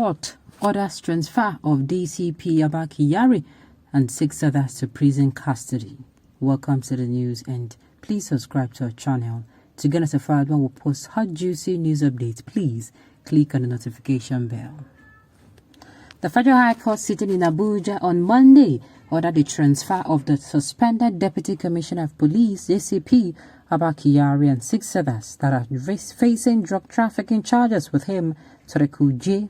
court orders transfer of DCP Abba Kyari and 6 others to prison custody. Welcome to the news, and please subscribe to our channel. To get us notified when we post hot juicy news updates, please click on the notification bell. The Federal High Court sitting in Abuja on Monday ordered the transfer of the suspended Deputy Commissioner of Police, DCP Abba Kyari, and 6 others that are facing drug trafficking charges with him to the Kuje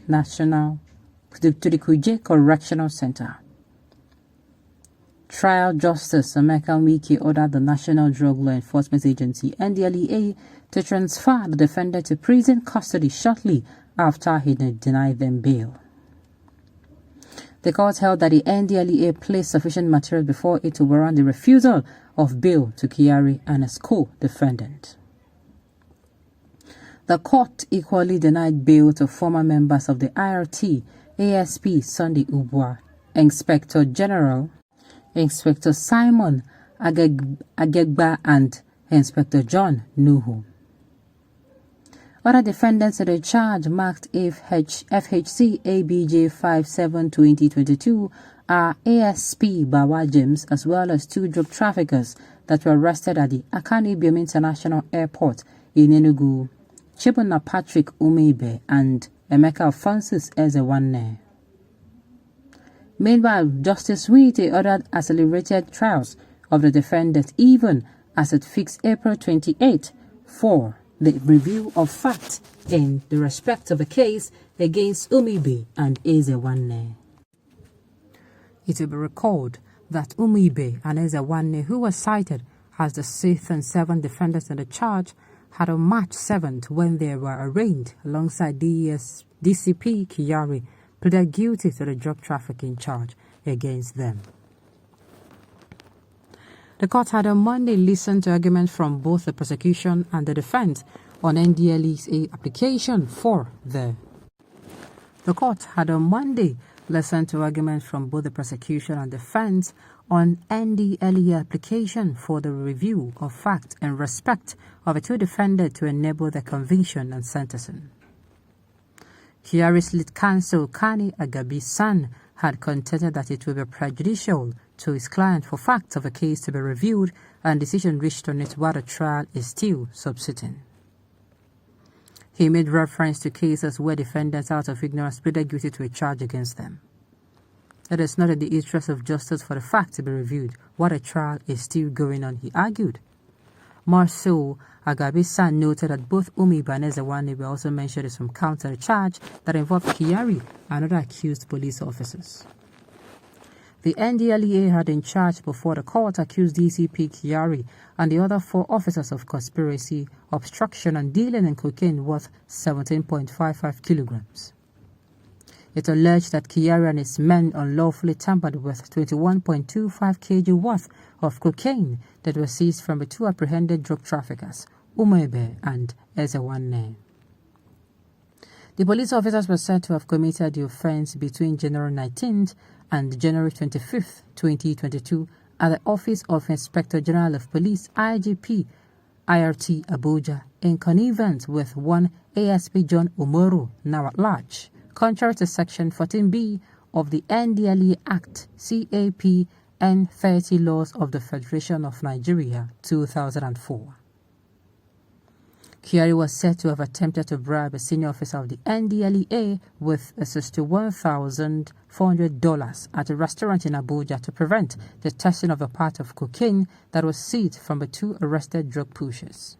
Correctional Center. Trial Justice Emeka Wike ordered the National Drug Law Enforcement Agency (NDLEA) to transfer the defendant to prison custody shortly after he denied them bail. The court held that the NDLEA placed sufficient material before it to warrant the refusal of bail to Kyari and his co-defendant. The court equally denied bail to former members of the IRT, ASP Sunday Ubwa, Inspector General, Inspector Simon Agegba, and Inspector John Nuhu. Other defendants in the charge marked FHC ABJ 57-2022 are ASP Bawa James, as well as 2 drug traffickers that were arrested at the Akani Biom International Airport in Enugu, Chibuna Patrick Umeibe and Emeka Francis Eze-Nwanne. Meanwhile, Justice Wite ordered accelerated trials of the defendants even as it fixed April 28 for the review of facts in the respect of a case against Umeibe and Eze-Nwanne. It will be recalled that Umeibe and Eze-Nwanne, who were cited as the 6th and 7th defendants in the charge, had on March 7th, when they were arraigned alongside DCP Kyari, pleaded guilty to the drug trafficking charge against them. The court had on Monday listened to arguments from both the prosecution and the defense on NDLEA's application for the court had on Monday listened to arguments from both the prosecution and defense on NDLEA application for the review of fact in respect of the 2 defendants to enable their conviction and sentencing. Kyari's lead counsel, Kani Agabi's son, had contended that it would be prejudicial to his client for facts of a case to be reviewed and decision reached on it while the trial is still subsisting. He made reference to cases where defendants out of ignorance pleaded guilty to a charge against them. It is not in the interest of justice for the fact to be reviewed while the trial is still going on, he argued. More so, Agabi's son noted that both Umeibe and Eze-Nwanne were also mentioned in some counts of the charge that involved Kyari and other accused police officers. The NDLEA had in charge before the court accused DCP Kyari and the other 4 officers of conspiracy, obstruction, and dealing in cocaine worth 17.55 kilograms. It alleged that Kyari and his men unlawfully tampered with 21.25 kg worth of cocaine that was seized from the 2 apprehended drug traffickers, Umeibe and Eze-Nwanne. The police officers were said to have committed the offense between January 19th and January 25th, 2022 at the Office of Inspector General of Police, IGP, IRT Abuja, in connivance with one ASP John Umoru, now at large, contrary to Section 14B of the NDLEA Act, CAP N30 Laws of the Federation of Nigeria, 2004. Kyari was said to have attempted to bribe a senior officer of the NDLEA with $61,400 at a restaurant in Abuja to prevent the testing of a part of cocaine that was seized from the 2 arrested drug pushers.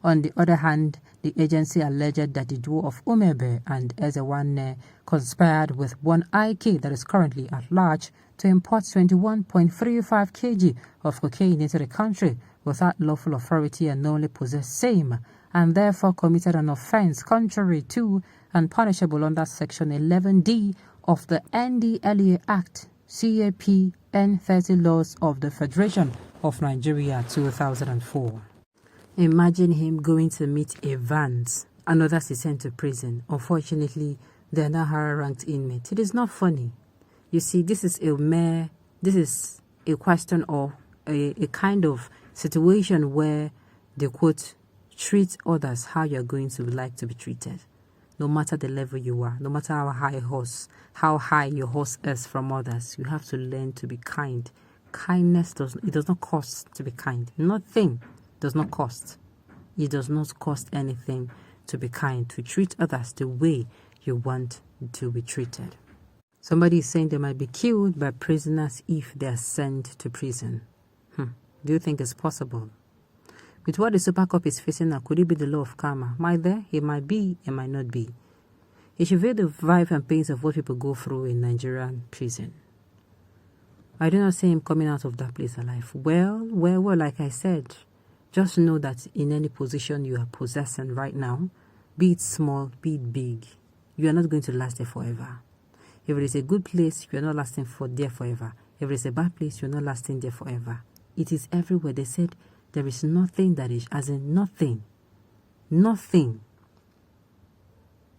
On the other hand, the agency alleged that the duo of Umeibe and Eze-Nwanne conspired with one IK that is currently at large to import 21.35 kg of cocaine into the country without lawful authority and only possess same, and therefore committed an offense contrary to and punishable under Section 11D of the NDLEA Act, CAP N30 Laws of the Federation of Nigeria, 2004. Imagine him going to meet a Vance and others is sent to prison. Unfortunately, they are now higher ranked inmates. It is not funny. You see, this is a question or a kind of situation where they quote, treat others how you're going to like to be treated. no matter the level you are, no matter how high your horse is from others, you have to learn to be kind. Kindness does not cost to be kind. Nothing does not cost. It does not cost anything to be kind, to treat others the way you want to be treated. Somebody is saying they might be killed by prisoners if they are sent to prison. Do you think it's possible? With what the Super Cup is facing now, could it be the law of karma? Might there? It might be, it might not be. It should feel the vibe and pains of what people go through in Nigerian prison. I do not see him coming out of that place alive. Well, like I said, just know that in any position you are possessing right now, be it small, be it big, you are not going to last there forever. If it is a good place, you are not lasting there forever. If it is a bad place, you are not lasting there forever. It is everywhere. They said there is nothing that is, as in nothing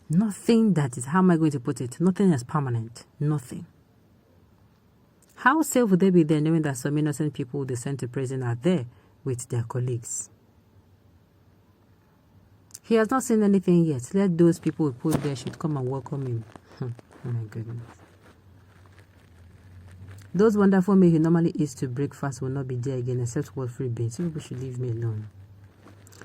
that is, how am I going to put it? Nothing is permanent. Nothing. How safe would they be there knowing that some innocent people they sent to prison are there with their colleagues? He has not seen anything yet. Let those people who put there should come and welcome him. Oh my goodness. Those wonderful meals he normally eats to breakfast will not be there again except for free beans. People should leave me alone.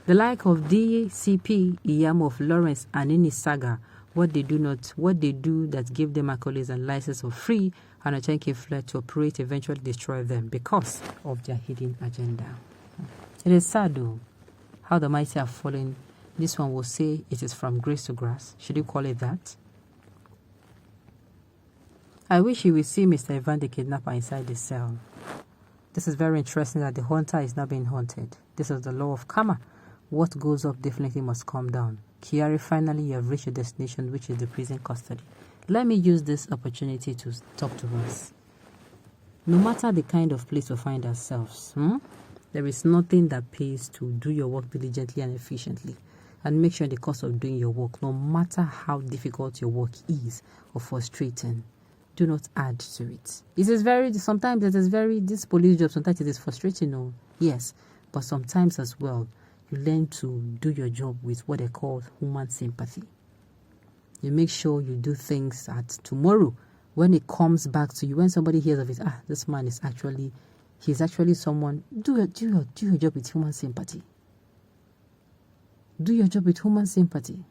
The like of DCP, Iyamo of Lawrence and Nini Saga, what they do that give them accolades and license for free and a chunky flight to operate eventually destroy them because of their hidden agenda. It is sad though, how the mighty are fallen. This one will say it is from grace to grass. Should you call it that? I wish you will see Mr. Ivan the kidnapper inside the cell. This is very interesting that the hunter is not being hunted. This is the law of karma. What goes up definitely must come down. Kyari, finally you have reached your destination, which is the prison custody. Let me use this opportunity to talk to us. No matter the kind of place we find ourselves, there is nothing that pays to do your work diligently and efficiently. And make sure in the course of doing your work, no matter how difficult your work is or frustrating, do not add to it. Sometimes this police job, sometimes it is frustrating, yes, but sometimes as well, you learn to do your job with what they call human sympathy. You make sure you do things that tomorrow, when it comes back to you, when somebody hears of it, this man is he's actually someone, do your job with human sympathy. Do your job with human sympathy.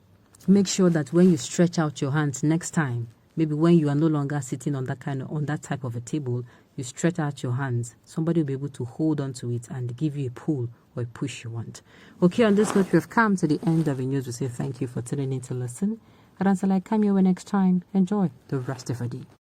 Make sure that when you stretch out your hands next time, maybe when you are no longer sitting on that type of a table, you stretch out your hands. Somebody will be able to hold on to it and give you a pull or a push you want. Okay, on this note, we have come to the end of the news. We say thank you for tuning in to listen. And until I come your way next time, enjoy the rest of the day.